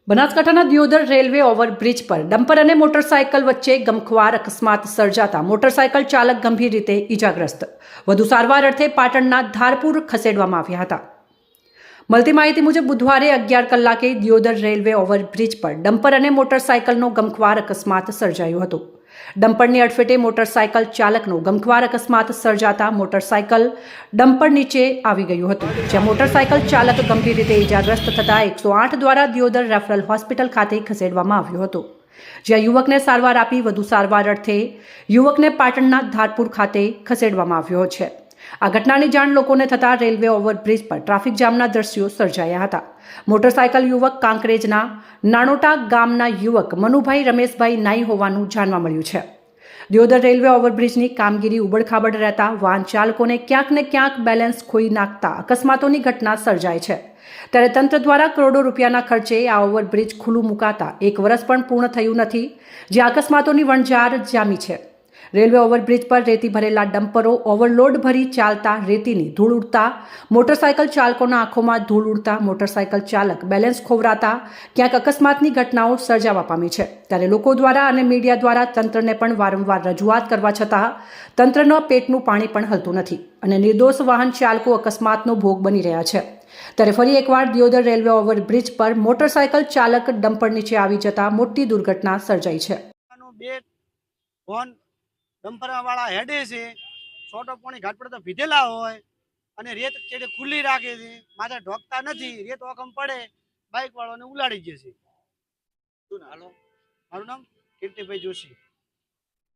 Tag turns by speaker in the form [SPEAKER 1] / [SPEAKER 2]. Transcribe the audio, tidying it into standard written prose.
[SPEAKER 1] બનાસકાંઠાના Deodar railway overbridge પર dumper અને મોટરસાયકલ વચ્ચે ગમખ્વાર અકસ્માત સર્જાતા મોટરસાયકલ ચાલક ગંભીર રીતે ઈજાગ્રસ્ત, વધુ સારવાર અર્થે પાટણના ધારપુર ખસેડવામાં આવ્યા હતા। મળતી માહિતી મુજબ બુધવારે 11 કલાકે દિયોદર રેલવે ઓવરબ્રિજ પર ડમ્પર અને મોટરસાયકલનો ગમખ્વાર અકસ્માત સર્જાયો હતો। ડમ્પરની અડફેટે મોટરસાયકલ ચાલકનો ગમખ્વાર અકસ્માત સર્જાતા મોટરસાયકલ ડમ્પર નીચે આવી ગયું હતું, જ્યાં મોટરસાયકલ ચાલક ગંભીર રીતે ઈજાગ્રસ્ત થતા 108 દ્વારા દિયોદર રેફરલ હોસ્પિટલ ખાતે ખસેડવામાં આવ્યો હતો, જ્યાં યુવકને સારવાર આપી વધુ સારવાર અર્થે યુવકને પાટણના ધારપુર ખાતે ખસેડવામાં આવ્યો છે। આ ઘટનાની જાણ લોકોને થતાં રેલવે ઓવરબ્રિજ પર ટ્રાફિક જામના દ્રશ્યો સર્જાયા હતા। મોટરસાયકલ યુવક કાંકરેજના નાનોટા ગામના યુવક મનુભાઈ રમેશભાઈ નાઈ હોવાનું જાણવા મળ્યું છે। દિયોદર રેલવે ઓવરબ્રિજની કામગીરી ઉબડખાબડ રહેતા વાહન ચાલકોને ક્યાંક ને ક્યાંક બેલેન્સ ખોઈ નાખતા અકસ્માતોની ઘટના સર્જાય છે, ત્યારે તંત્ર દ્વારા કરોડો રૂપિયાના ખર્ચે આ ઓવરબ્રિજ ખુલ્લું મુકાતા 1 વર્ષ પણ પૂર્ણ થયું નથી, જ્યાં અકસ્માતોની વણઝાર જામી છે। રેલવે ઓવરબ્રિજ પર રેતી ભરેલા ડમ્પરો ઓવરલોડ ભરી ચાલતા રેતીની ધૂળ ઉડતા મોટરસાયકલ ચાલકોના આંખોમાં ધૂળ ઉડતા મોટરસાયકલ ચાલક બેલેન્સ ખોવરાતા ક્યાંક અકસ્માતની ઘટનાઓ સર્જાવા પામી છે। ત્યારે લોકો દ્વારા અને મીડિયા દ્વારા તંત્રને પણ વારંવાર રજૂઆત કરવા છતાં તંત્રના પેટનું પાણી પણ હલતું નથી અને નિર્દોષ વાહન ચાલકો અકસ્માતનો ભોગ બની રહ્યા છે। ત્યારે ફરી એકવાર દિયોદર રેલવે ઓવરબ્રિજ પર મોટરસાયકલ ચાલક ડમ્પર નીચે આવી જતા મોટી દુર્ઘટના સર્જાઈ છે।
[SPEAKER 2] ડમ્પરવાળા હેડે છે, છોટો પોણી ઘાટ પર તો ભીધેલા હોય અને રેત કેડે ખુલ્લી રાખે છે, માથે ઢોકતા નથી, રેત ઓકમ પડે બાઇક વાળાને ઉલાડી જશે। મારું નામ કીર્તિભાઈ જોશી।